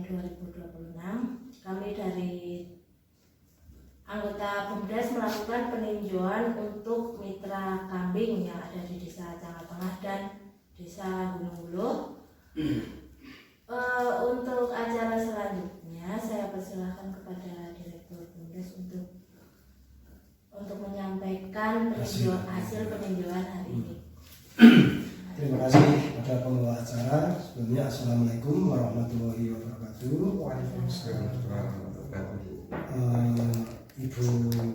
Mei 2026, kami dari anggota BUMDes melakukan peninjauan untuk mitra kambing yang ada di Desa Canggal Tengah dan Desa Gunung Huluh. Untuk acara selanjutnya saya persilahkan kepada Direktur BUMDes untuk menyampaikan hasil peninjauan hari ini. Terima kasih pada pembawa acara. Sebelumnya Assalamualaikum warahmatullahi wabarakatuh. Waalaikumsalam warahmatullahi wabarakatuh. Ibu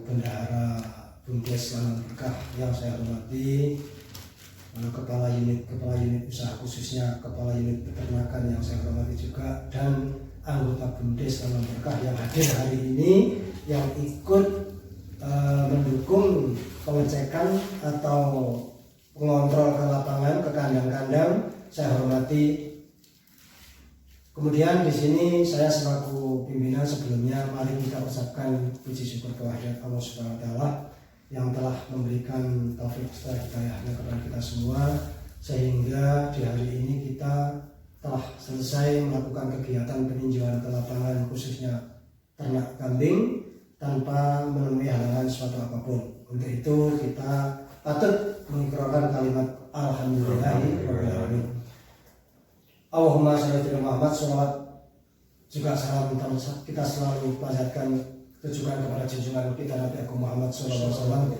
Bendahara BUMDes Lanang Berkah yang saya hormati, Kepala unit usaha khususnya Kepala unit peternakan yang saya hormati juga, dan anggota BUMDes Lanang Berkah yang hadir hari ini yang ikut mendukung pengecekan atau pengontrol ke lapangan, ke kandang-kandang, saya hormati. Kemudian di sini saya selaku pimpinan sebelumnya mari kita ucapkan puji syukur kehadirat Allah Subhanahu wa taala yang telah memberikan taufik serta hidayahnya kepada kita semua sehingga di hari ini kita telah selesai melakukan kegiatan peninjauan ke lapangan khususnya ternak kambing tanpa menemui halangan suatu apapun. Untuk itu kita patut mengikrarkan kalimat alhamdulillahirobbilalamin. Allahumma sholli ala Muhammad, sholawat juga salam kita selalu panjatkan tujuan kepada junjungan kita Nabi Agung Muhammad SAW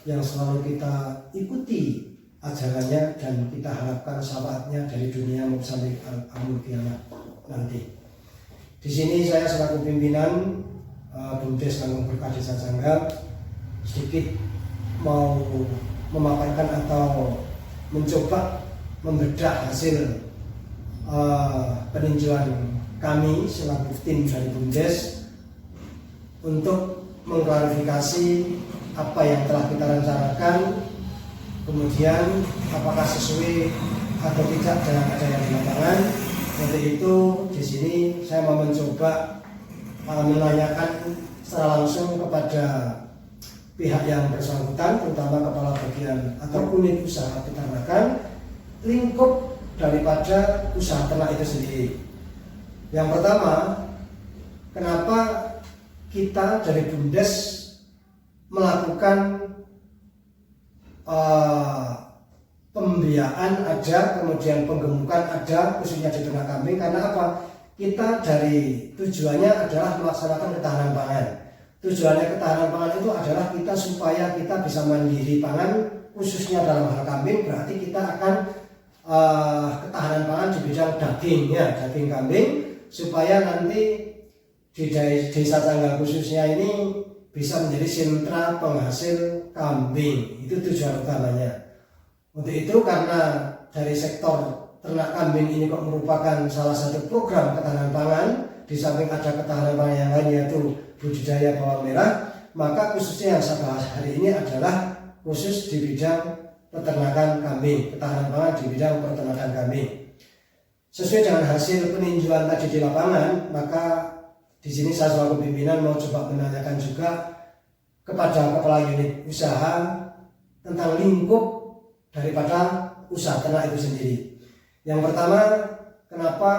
yang selalu kita ikuti ajarannya dan kita harapkan syafaatnya dari dunia maupun sampai akhir kiamat nanti. Di sini saya selaku pimpinan BUMDes Lanang Berkah Desa Canggal sedikit mau memaparkan atau mencoba membedah hasil peninjauan kami selaku tim dari BUMDes untuk mengklarifikasi apa yang telah kita rencanakan, kemudian apakah sesuai atau tidak dengan ada yang di lapangan. Untuk itu di sini saya mau mencoba menanyakan secara langsung kepada pihak yang bersangkutan, terutama kepala bagian atau unit usaha peternakan, lingkup daripada usaha ternak itu sendiri. Yang pertama, kenapa kita dari BUMDes melakukan pembiayaan ada, kemudian penggemukan ada, khususnya di ternak kambing. Karena apa? Kita dari tujuannya adalah melaksanakan ketahanan pangan. Tujuannya ketahanan pangan itu adalah kita supaya kita bisa mandiri pangan, khususnya dalam hal kambing. Berarti kita akan ketahanan pangan di bidang daging, ya, daging kambing, supaya nanti di Desa Canggal khususnya ini bisa menjadi sentra penghasil kambing. Itu tujuan utamanya. Untuk itu karena dari sektor ternak kambing ini kok merupakan salah satu program ketahanan pangan, di samping ada ketahanan pangan yang lain yaitu budidaya bawang merah, maka khususnya yang saya bahas hari ini adalah khusus di bidang peternakan kambing, ketahanan pangan di bidang peternakan kambing. Sesuai dengan hasil peninjauan tadi di lapangan, maka di sini saya selaku pimpinan mau coba menanyakan juga kepada kepala unit usaha tentang lingkup daripada usaha ternak itu sendiri. Yang pertama, kenapa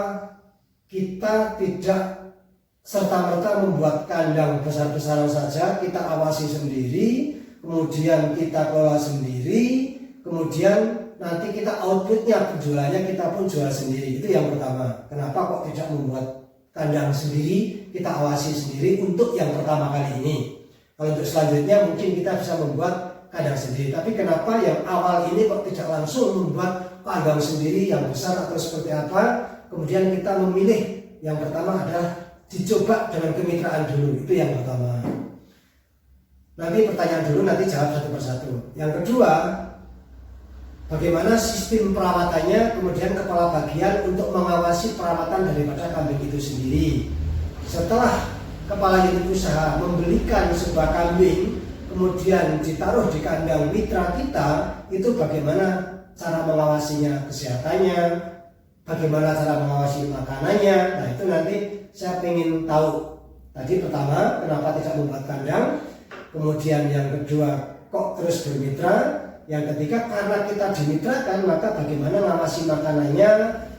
kita tidak serta-merta membuat kandang besar-besaran saja, kita awasi sendiri, kemudian kita kelola sendiri, kemudian nanti kita outputnya, penjualannya kita pun jual sendiri. Itu yang pertama. Kenapa kok tidak membuat kandang sendiri, kita awasi sendiri untuk yang pertama kali ini. Kalau untuk selanjutnya mungkin kita bisa membuat kandang sendiri. Tapi kenapa yang awal ini kok tidak langsung membuat kandang sendiri yang besar atau seperti apa? Kemudian kita memilih yang pertama adalah dicoba dengan kemitraan dulu. Itu yang pertama. Nanti pertanyaan dulu, nanti jawab satu persatu. Yang kedua, bagaimana sistem perawatannya, kemudian kepala bagian untuk mengawasi perawatan daripada kambing itu sendiri. Setelah kepala unit usaha membelikan sebuah kambing, kemudian ditaruh di kandang mitra kita, itu bagaimana cara mengawasinya, kesehatannya, bagaimana cara mengawasi makanannya. Nah itu nanti saya ingin tahu. Tadi pertama, kenapa tidak membuat kandang, kemudian yang kedua, kok terus bermitra. Yang ketiga, karena kita dimitrakan, maka bagaimana mengawasi makanannya,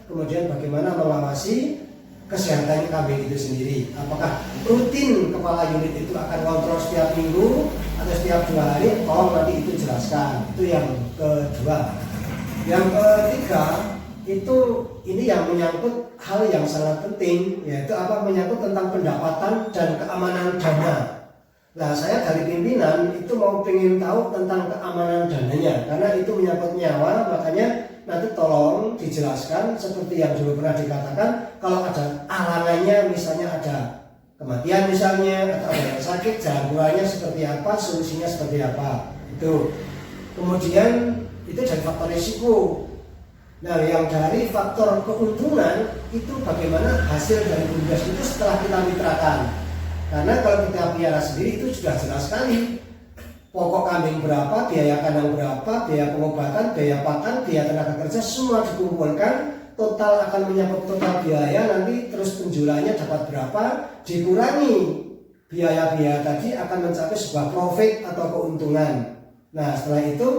kemudian bagaimana mengawasi kesehatan kambing itu sendiri. Apakah rutin kepala unit itu akan kontrol setiap minggu atau setiap 2 hari? Tolong nanti itu jelaskan. Itu yang kedua. Yang ketiga, itu ini yang menyangkut hal yang sangat penting, yaitu apa? Menyangkut tentang pendapatan dan keamanan dana. Nah, saya dari pimpinan itu mau pengen tahu tentang keamanan dananya, karena itu menyangkut nyawa. Makanya nanti tolong dijelaskan seperti yang dulu pernah dikatakan, kalau ada alangannya, misalnya ada kematian misalnya, atau ada yang sakit, jalan keluarnya seperti apa, solusinya seperti apa. Itu. Kemudian itu dari faktor risiko. Nah, yang dari faktor keuntungan itu bagaimana hasil dari BUMDes itu setelah kita mitrakan. Karena kalau kita pelihara sendiri itu sudah jelas sekali. Pokok kambing berapa, biaya kandang berapa, biaya pengobatan, biaya pakan, biaya tenaga kerja, semua dikumpulkan, total akan menyangkut total biaya, nanti terus penjualannya dapat berapa, dikurangi biaya-biaya tadi akan mencapai sebuah profit atau keuntungan. Nah, setelah itu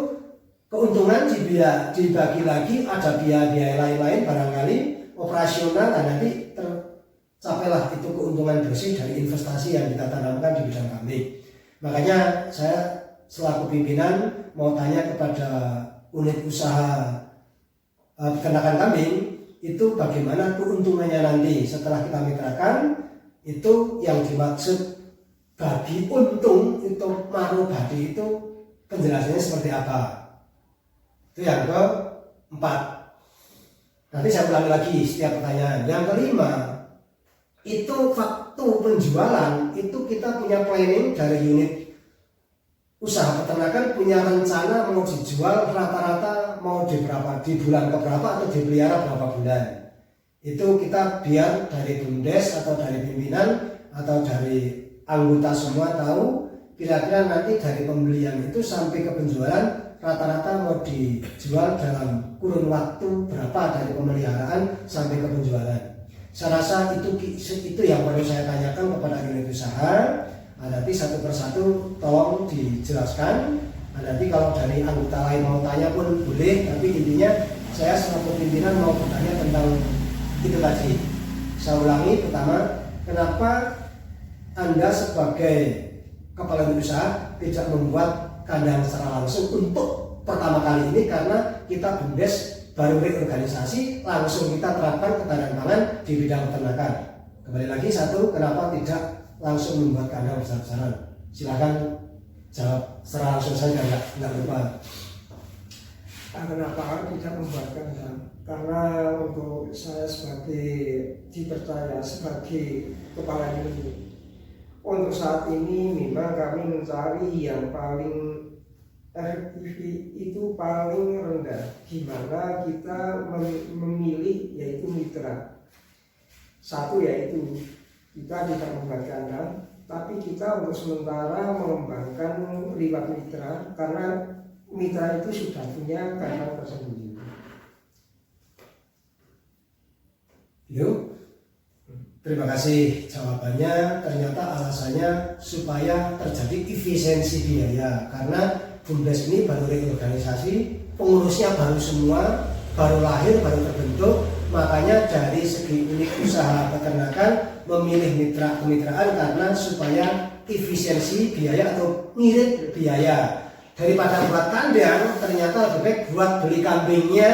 keuntungan dibagi lagi, ada biaya-biaya lain-lain barangkali operasional, dan nanti tercapailah itu keuntungan bersih dari investasi yang kita tanamkan di bidang kambing. Makanya saya selaku pimpinan mau tanya kepada unit usaha peternakan kambing itu bagaimana keuntungannya nanti setelah kita mitrakan. Itu yang dimaksud bagi untung itu marubadi itu penjelasannya seperti apa. Itu yang keempat. Nanti saya ulangi lagi setiap pertanyaan. Yang kelima, itu waktu penjualan itu kita punya planning dari unit usaha peternakan, punya rencana mau dijual rata-rata mau di bulan keberapa atau dipelihara berapa bulan. Itu kita biar dari BUMDes atau dari pimpinan atau dari anggota semua tahu kira-kira nanti dari pembelian itu sampai ke penjualan rata-rata mau dijual dalam kurun waktu berapa dari pemeliharaan sampai ke penjualan. Saya rasa itu yang perlu saya tanyakan kepada unit usaha. Nanti satu persatu tolong dijelaskan. Nanti kalau dari anggota lain mau tanya pun boleh, tapi intinya saya selaku pimpinan mau bertanya tentang itu tadi. Saya ulangi, pertama, kenapa Anda sebagai kepala unit usaha tidak membuat kandang secara langsung untuk pertama kali ini? Karena kita BUMDes baru reorganisasi, langsung kita terapkan ketahanan pangan di bidang peternakan. Kembali lagi satu, kenapa tidak langsung membuat kandang besar-besaran? Silakan jawab secara langsung saja, nggak lupa. Kenapa tidak membuat kandang? Karena untuk saya sebagai dipercaya sebagai kepala unit, untuk saat ini memang kami mencari yang paling efektif itu paling rendah, gimana kita memilih yaitu mitra. Satu yaitu kita tidak membuat kandang, tapi kita untuk sementara mengembangkan liwat mitra, karena mitra itu sudah punya kandang tersendiri. Yuk, terima kasih jawabannya. Ternyata alasannya supaya terjadi efisiensi biaya, karena BUMDes ini baru reorganisasi, pengurusnya baru semua, baru lahir, baru terbentuk. Makanya dari segi unit usaha peternakan memilih mitra kemitraan karena supaya efisiensi biaya atau ngirit biaya. Daripada buat kandang, ternyata lebih baik buat beli kambingnya,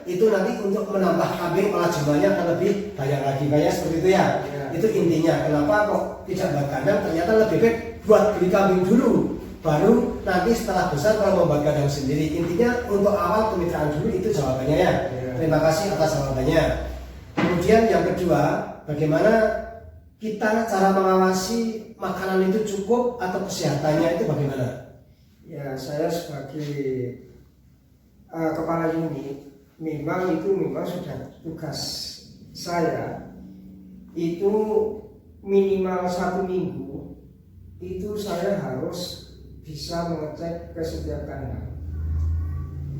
itu nanti untuk menambah kambing malah jumlahnya akan lebih banyak lagi. Kayak seperti itu ya. Itu intinya kenapa kok tidak buat kandang, ternyata lebih baik buat beli kambing dulu, baru nanti setelah besar kalau membuat kandang sendiri. Intinya untuk awal kemitraan dulu, itu jawabannya ya. Terima kasih atas jawabannya. Kemudian yang kedua, bagaimana kita cara mengawasi makanan itu cukup atau kesehatannya itu bagaimana? Ya, saya sebagai kepala unit memang sudah tugas saya itu minimal 1 minggu itu saya harus bisa mengecek ke setiap kandang.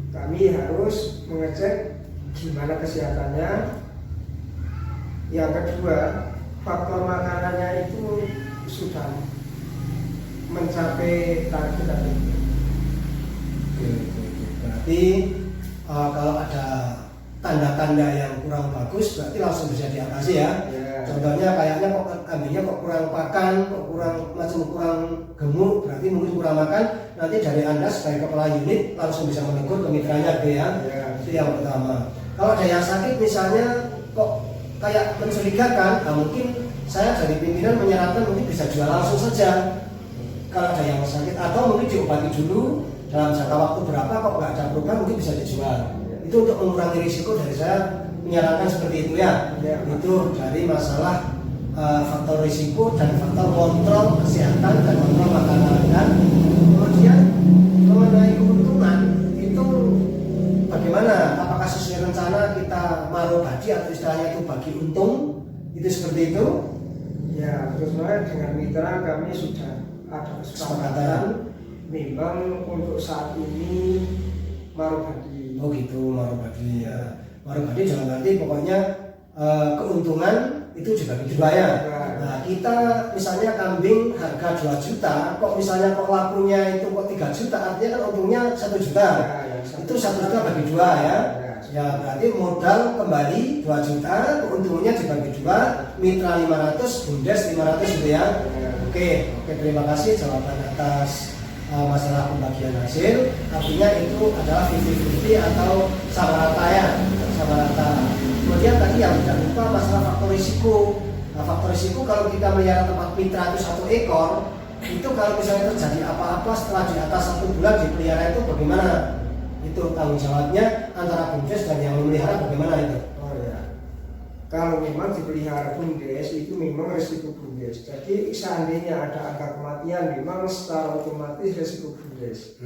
Kami harus mengecek gimana kesehatannya. Yang kedua, faktor makanannya itu sudah mencapai target tadi. Berarti kalau ada tanda-tanda yang kurang bagus berarti langsung bisa diatasi ya. Contohnya kayaknya kok kambingnya kok kurang pakan, kok kurang gemuk, berarti mungkin kurang makan. Nanti dari Anda sebagai kepala unit langsung bisa menegur ke mitranya gitu ya. Itu yang pertama. Kalau ada yang sakit misalnya kok kayak mencurigakan, nah mungkin saya dari pimpinan menyarankan mungkin bisa jual langsung saja. Kalau ada yang sakit atau mungkin diobati dulu dalam jangka waktu berapa, kok nggak ada perubahan mungkin bisa dijual. Itu untuk mengurangi risiko dari saya menyarankan seperti itu ya. Itu dari masalah faktor risiko dan faktor kontrol kesehatan dan kontrol makanan. Dan kemudian mengenai keuntungan itu bagaimana? Apakah sesuai rencana kita maruh bagi atau istilahnya itu bagi untung? Itu seperti itu? Ya, sesuai dengan mitra kami sudah ada kesepakatan. Memang untuk saat ini maruh bagi. Oh gitu, maruh bagi ya. Maruh bagi jangan berarti pokoknya keuntungan itu dibagi dua ya. Nah kita misalnya kambing harga 2 juta, kok misalnya kok lakunya itu kok 3 juta, artinya kan untungnya 1 juta. Itu 1 juta bagi dua ya. Ya berarti modal kembali 2 juta, keuntungannya dibagi dua, mitra 500, bumdes 500 gitu ya. Oke, terima kasih jawaban atas masalah pembagian hasil. Artinya itu adalah 50-50 atau sama rata ya, sama rata. Kemudian tadi yang tidak lupa masalah faktor risiko. Nah, faktor risiko kalau kita melihara tempat mitra itu 1 ekor, itu kalau misalnya terjadi apa-apa setelah di atas 1 bulan dipelihara itu bagaimana? Itu tanggung jawabnya antara bumdes dan yang memelihara bagaimana itu? Oh ya, kalau memang dipelihara bumdes itu memang risiko bumdes. Jadi seandainya ada angka kematian memang secara otomatis risiko bumdes.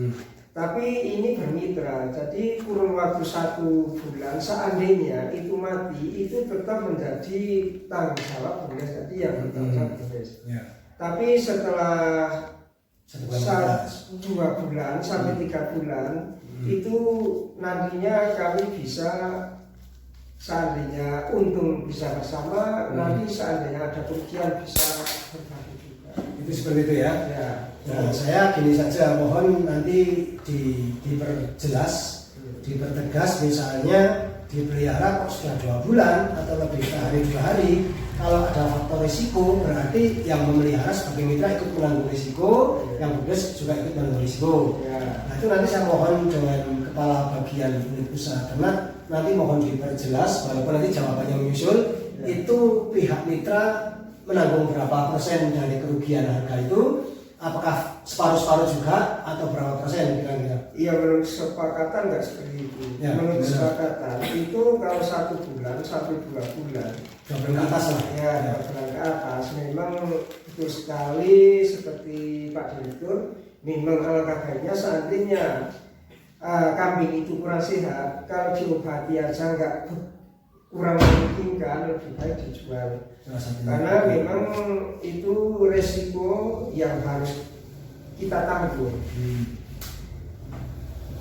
Tapi ini bermitra, jadi kurun waktu 1 bulan seandainya itu mati itu tetap menjadi tanggung jawab bumdes. Jadi yang bertanggung jawab bumdes. Tapi setelah 2 bulan sampai 3 bulan itu nantinya kami bisa seandainya untung bisa bersama, nanti seandainya ada kerugian bisa berbagi juga. Itu seperti itu ya. Nah, saya gini saja, mohon nanti diperjelas, dipertegas misalnya dipelihara kok sudah 2 bulan atau lebih sehari 2 hari. Kalau ada faktor risiko berarti yang memelihara sebagai mitra ikut menanggung risiko, yang bumdes juga ikut menanggung risiko. Nah itu nanti saya mohon dengan kepala bagian unit usaha ternak nanti mohon diperjelas, walaupun nanti jawabannya menyusul itu pihak mitra menanggung berapa persen dari kerugian harga itu, apakah separuh-separuh juga atau berapa persen kira-kira? Iya, menurut kesepakatan nggak seperti itu. Ya, menurut benar. kesepakatan itu kalau 1 bulan sampai 2 bulan, 2 bulan ke atas lah. Ya, 2 bulan ke atas memang betul sekali seperti Pak Direktur. Memang alangkah baiknya seandainya kambing itu kurang sehat, kalau diobati aja nggak kurang memungkinkan, lebih baik dijual. Karena memang itu resiko yang harus kita tanggung.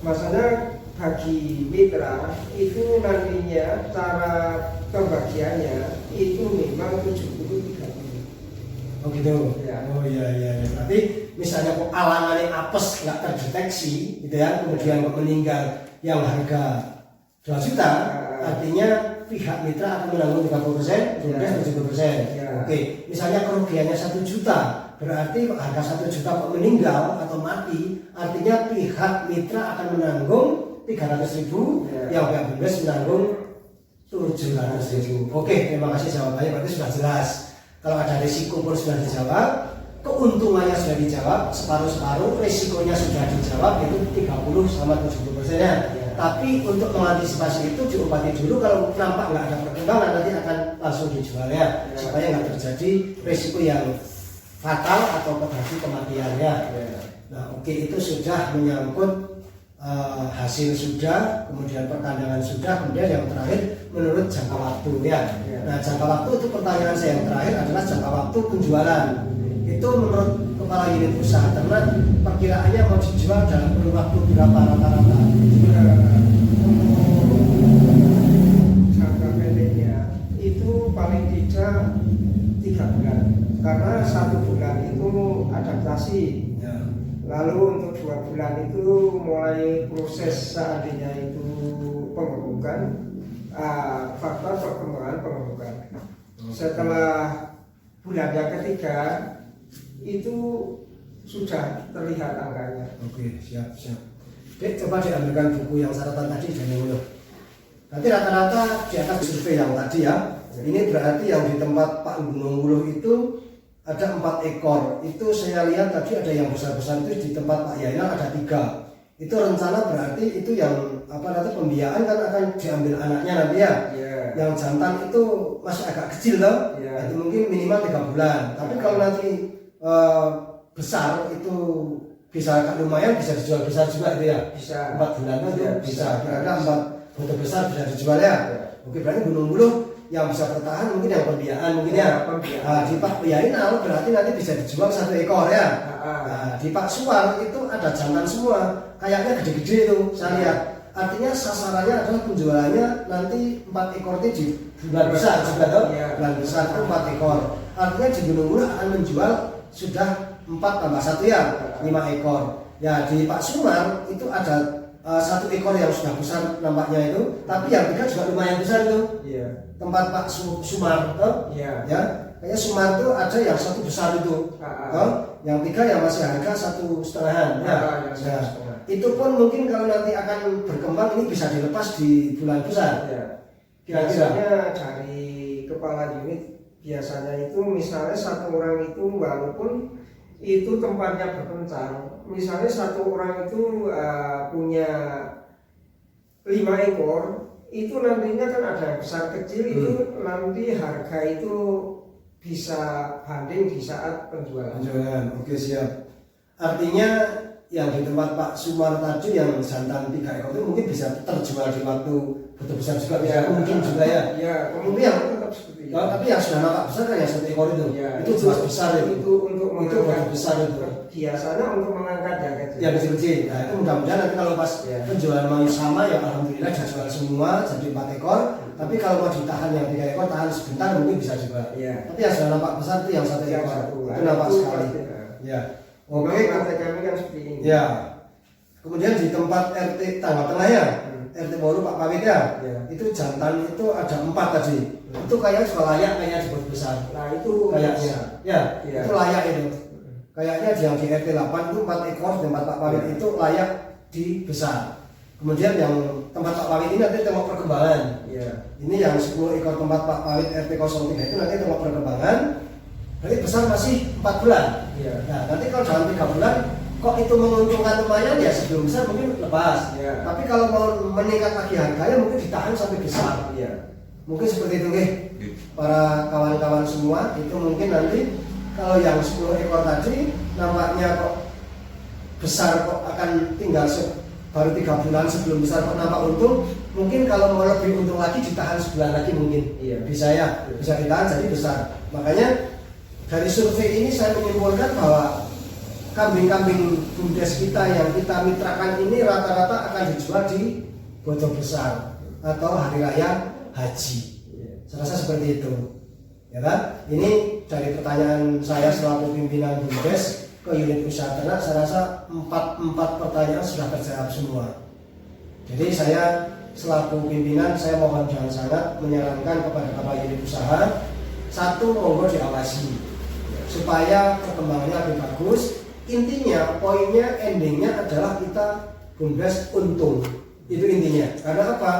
Maksudnya bagi mitra itu nantinya cara pembagiannya itu memang 70-30. Oh gitu. Ya. Oh iya. Berarti misalnya kok alangannya apes nggak terdeteksi, gitu ya, kemudian kok meninggal yang harga 2 juta, artinya pihak mitra akan menanggung 30%, bumdes 70%. Oke, misalnya kerugiannya 1 juta, berarti harga 1 juta kok meninggal atau mati, artinya pihak mitra akan menanggung 300.000, yang pihak bumdes menanggung 700.000. Oke, terima kasih jawabannya, berarti sudah jelas. Kalau ada risiko pun sudah dijawab, keuntungannya sudah dijawab, separuh-separuh, risikonya sudah dijawab, itu 30 sama 70%-nya. Tapi untuk mengantisipasi itu diobati dulu, kalau nampak nggak ada perkembangan nanti akan langsung dijual ya, supaya nggak terjadi risiko yang fatal atau terjadi kematiannya. Nah oke, itu sudah menyangkut hasil sudah, kemudian perkandangan sudah, kemudian yang terakhir menurut jangka waktu ya. Nah jangka waktu itu pertanyaan saya yang terakhir adalah jangka waktu penjualan. Itu menurut kepala unit usaha ternak perkiraannya mau dijual dalam kurun waktu berapa rata-rata? Jangka pendeknya itu paling tidak 3 bulan, karena 1 bulan itu adaptasi. Lalu untuk 2 bulan itu mulai proses seandainya itu pengemukan faktor perkembangan pengemukan. Setelah bulan yang ketiga itu sudah terlihat angkanya. Oke, siap. Dek, coba diambilkan buku yang catatan tadi dari mulut. Nanti rata-rata di atas survei yang tadi ya. Ini berarti yang di tempat Pak Gunung Wuluh itu ada 4 ekor. Itu saya lihat tadi ada yang besar-besar itu di tempat Pak Yainal ada 3. Itu rencana berarti itu yang nanti pembiayaan kan akan diambil anaknya nanti ya. Yang jantan itu masih agak kecil loh. Itu mungkin minimal 3 bulan. Tapi kalau nanti besar itu bisa lumayan, bisa dijual besar juga itu ya. Bisa 4 bulan itu bisa. Kira-kira 4 bentuk besar bisa dijual ya. Oke, berarti Gunung Wuluh yang bisa bertahan mungkin yang pembiayaan mungkin ya. Di Pak Yainal berarti nanti bisa dijual 1 ekor ya. Di Pak Suwar itu ada jantan semua, kayaknya gede-gede itu saya lihat. Artinya sasarannya adalah penjualannya nanti 4 ekor itu di bulan besar juga toh. Bulan besar itu 4 ekor. Artinya di Gunung Wuluh akan menjual sudah 4 tambah 1 ya, 5 ekor. Ya di Pak Sumar itu ada 1 ekor yang sudah besar nampaknya itu, tapi yang 3 juga lumayan besar itu. Tempat Pak Sumar toh. Ya, kayaknya Sumar itu ada yang 1 besar itu. Yang 3 yang masih harga 1,5. Ya. Itu pun mungkin kalau nanti akan berkembang ini bisa dilepas di bulan besar. Biasanya dari kepala unit biasanya itu misalnya 1 orang itu walaupun itu tempatnya berpencar, misalnya 1 orang itu punya 5 ekor, itu nantinya kan ada yang besar kecil itu nanti harga itu bisa banding di saat penjualan. Oke, siap. Artinya yang di tempat Pak Sumar tadi yang jantan 3 ekor itu mungkin bisa terjual di waktu betul besar juga bisa mungkin juga ya. Mungkin yang tetap seperti itu. Tapi yang sudah nampak besar kan yang 1 ekor itu. Itu jelas besar itu. Untuk mengangkat besar itu. Biasanya untuk mengangkat yang kecil. Yang kecil-kecil. Nah, itu mudah-mudahan nanti kalau pas penjualan mau sama ya alhamdulillah jual semua jadi 4 ekor. Tapi kalau mau ditahan yang 3 ekor tahan sebentar mungkin bisa juga. Tapi yang sudah nampak besar itu yang 1 ekor. Itu nampak sekali. Ya. Oke, partai kami kan seperti ini. Ya. Kemudian di tempat RT Tanggal Tengah ya, RT baru Pak Pawit ya. Itu jantan itu ada 4 tadi. Itu kayaknya juga layak kayaknya dibuat besar. Nah itu kayaknya. Itu layak itu. Kayaknya yang di RT 8 itu 4 ekor di tempat Pak Pawit itu layak dibesar. Kemudian yang tempat Pak Pawit ini nanti tengok perkembangan. Ini yang 10 ekor tempat Pak Pawit RT 03 itu nanti tengok perkembangan. Berarti besar masih 4 bulan. Nah, nanti kalau dalam 3 bulan kok itu menguntungkan lumayan ya sebelum besar mungkin lepas. Tapi kalau mau meningkat lagi harganya mungkin ditahan sampai besar. Mungkin seperti itu nih. Para kawan-kawan semua itu mungkin nanti kalau yang 10 ekor tadi nampaknya kok besar kok akan tinggal baru 3 bulan sebelum besar kok nampak untung. Mungkin kalau mau lebih untung lagi ditahan sebulan lagi mungkin. Bisa ya, bisa ditahan jadi besar. Makanya dari survei ini saya menyimpulkan bahwa kambing-kambing bumdes kita yang kita mitrakan ini rata-rata akan dijual di Bodo Besar atau Hari Raya Haji. Saya rasa seperti itu. Ya kan? Ini dari pertanyaan saya selaku pimpinan bumdes ke unit usaha ternak, saya rasa 4 pertanyaan sudah terjawab semua. Jadi saya selaku pimpinan saya mohon jangan sangat menyarankan kepada kepala unit usaha, 1 monggo diawasi supaya perkembangannya lebih bagus. Intinya, poinnya, endingnya adalah kita bumdes untung. Itu intinya. Karena apa?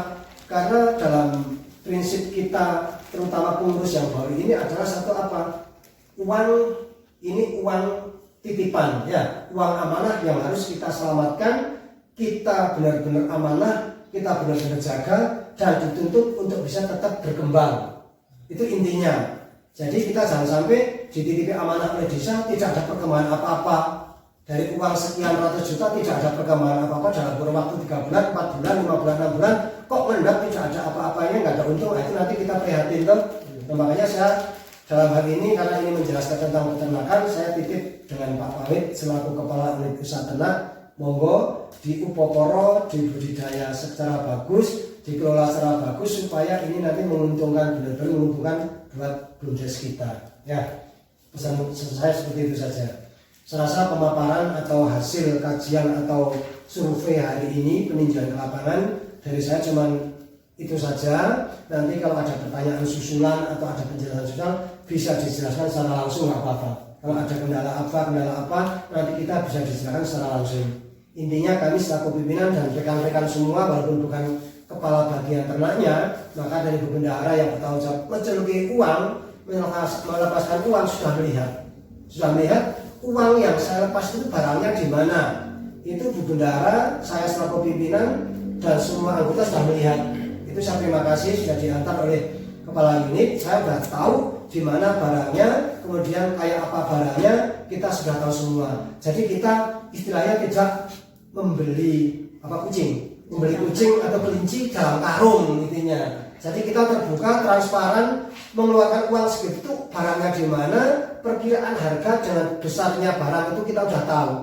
Karena dalam prinsip kita, terutama pengurus yang baru ini adalah satu apa? Uang ini uang titipan, ya, uang amanah yang harus kita selamatkan. Kita benar-benar amanah, kita benar-benar jaga dan dituntut untuk bisa tetap berkembang. Itu intinya. Jadi kita jangan sampai dititipi amanah oleh desa tidak ada perkembangan apa-apa. Dari uang sekian ratus juta tidak ada perkembangan apa-apa dalam kurun waktu 3 bulan, 4 bulan, 5 bulan, 6 bulan kok mengendap tidak ada apa-apanya, nggak ada untung. Itu nanti kita prihatin tuh. Nah, makanya saya dalam hal ini karena ini menjelaskan tentang peternakan, saya titip dengan Pak Pawit selaku kepala unit usaha ternak, monggo diupoporo, dibudidaya secara bagus, dikelola secara bagus supaya ini nanti menguntungkan, benar-benar menguntungkan buat bumdes kita. Ya, pesan saya seperti itu saja. Saya rasa pemaparan atau hasil kajian atau survei hari ini peninjauan ke lapangan dari saya cuman itu saja. Nanti kalau ada pertanyaan susulan atau ada penjelasan susulan bisa dijelaskan secara langsung, nggak apa-apa. Kalau ada kendala apa, nanti kita bisa dijelaskan secara langsung. Intinya kami selaku pimpinan dan rekan-rekan semua, walaupun bukan kepala bagian ternaknya, maka dari Bu Bendahara yang bertanggung jawab menceluki uang, melepaskan uang sudah melihat uang yang saya lepas itu barangnya di mana. Itu Bu Bendahara, saya selaku pimpinan dan semua anggota sudah melihat. Itu saya terima kasih sudah diantar oleh kepala unit. Saya sudah tahu di mana barangnya, kemudian kayak apa barangnya, kita sudah tahu semua. Jadi kita istilahnya tidak membeli kucing atau kelinci dalam karung intinya. Jadi kita terbuka, transparan, mengeluarkan uang segitu, barangnya di mana, perkiraan harga dengan besarnya barang itu kita sudah tahu.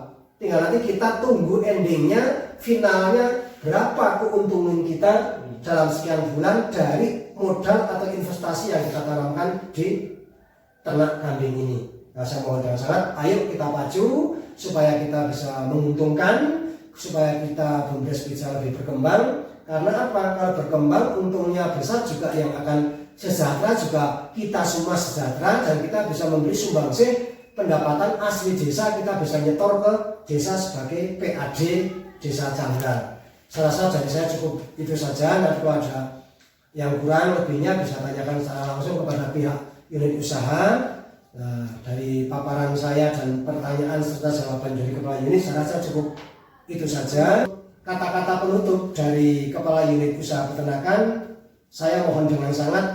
Tinggal nanti kita tunggu endingnya, finalnya berapa keuntungan kita dalam sekian bulan dari modal atau investasi yang kita tanamkan di ternak kambing ini. Nah, saya mohon dengan sangat, ayo kita maju supaya kita bisa menguntungkan, supaya kita BUMDes bisa lebih berkembang. Karena apa? Kalau berkembang untungnya besar, juga yang akan sejahtera juga kita semua sejahtera, dan kita bisa memberi sumbangsih pendapatan asli desa, kita bisa nyetor ke desa sebagai PAD Desa Janggal. Saya rasa dari saya cukup itu saja. Nanti kalau ada yang kurang lebihnya bisa tanyakan secara langsung kepada pihak unit usaha. Nah, dari paparan saya dan pertanyaan serta jawaban dari kepala unit, saya rasa cukup itu saja. Kata-kata penutup dari kepala unit usaha peternakan, saya mohon dengan sangat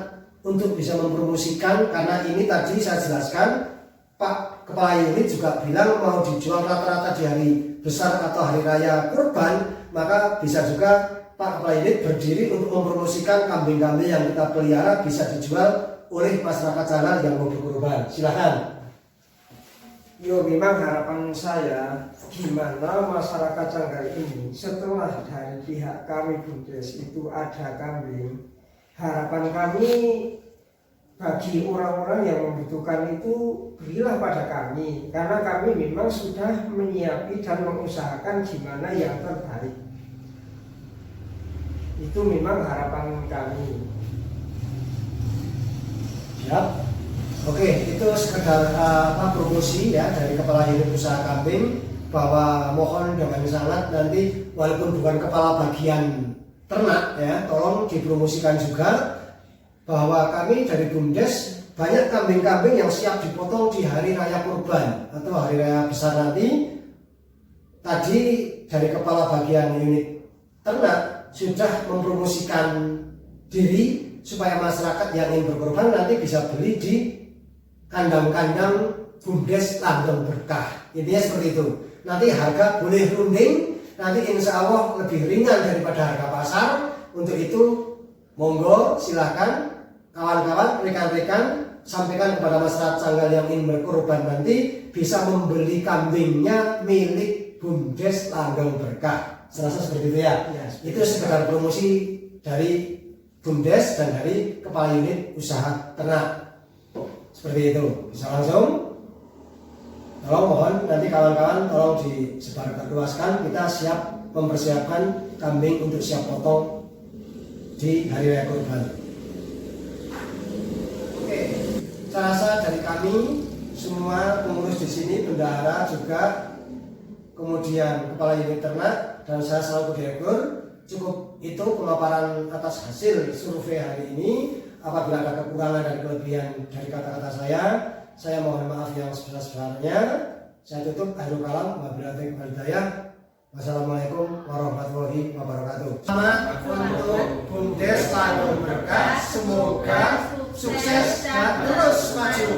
untuk bisa mempromosikan, karena ini tadi saya jelaskan, Pak Kepala Unit juga bilang mau dijual rata-rata di hari besar atau hari raya kurban, maka bisa juga Pak Kepala Unit berdiri untuk mempromosikan kambing-kambing yang kita pelihara bisa dijual oleh masyarakat sana yang mau berkurban. Silakan. Yo, memang harapan saya gimana masyarakat Canggal ini setelah dari pihak kami BUMDes itu ada kambing, harapan kami bagi orang-orang yang membutuhkan itu berilah pada kami, karena kami memang sudah menyiapkan dan mengusahakan gimana yang terbaik. Itu memang harapan kami. Siap. Oke, itu sekedar promosi ya dari kepala unit usaha kambing, bahwa mohon dengan sangat nanti walaupun bukan kepala bagian ternak ya, tolong dipromosikan juga bahwa kami dari BUMDes banyak kambing-kambing yang siap dipotong di hari raya kurban atau hari raya besar nanti. Tadi dari kepala bagian unit ternak sudah mempromosikan diri supaya masyarakat yang ingin berkorban nanti bisa beli di kandang-kandang BUMDes Langgeng Berkah. Intinya seperti itu. Nanti harga boleh runding, nanti insya Allah lebih ringan daripada harga pasar. Untuk itu monggo silahkan kawan-kawan, rekan-rekan, sampaikan kepada masyarakat Canggal yang ingin berkorban nanti bisa membeli kambingnya milik BUMDes Langgeng Berkah. Serasa seperti itu ya. Itu sekedar promosi dari BUMDes dan dari kepala unit usaha ternak. Seperti itu. Bisa langsung. Tolong mohon nanti kawan-kawan tolong disebarluaskan, kita siap mempersiapkan kambing untuk siap potong di hari raya kurban. Oke, saya rasa dari kami semua pengurus di sini, bendahara juga, kemudian kepala unit ternak dan saya selaku direktur, cukup itu pemaparan atas hasil survei hari ini. Apabila ada kekurangan dan kelebihan dari kata-kata saya mohon maaf yang sebesar-besarnya. Saya tutup. Akhirul kalam. Wabillahi taufiq wal hidayah. Wassalamualaikum warahmatullahi wabarakatuh. Selamat untuk BUMDes Langgeng Berkah. Semoga sukses dan terus maju.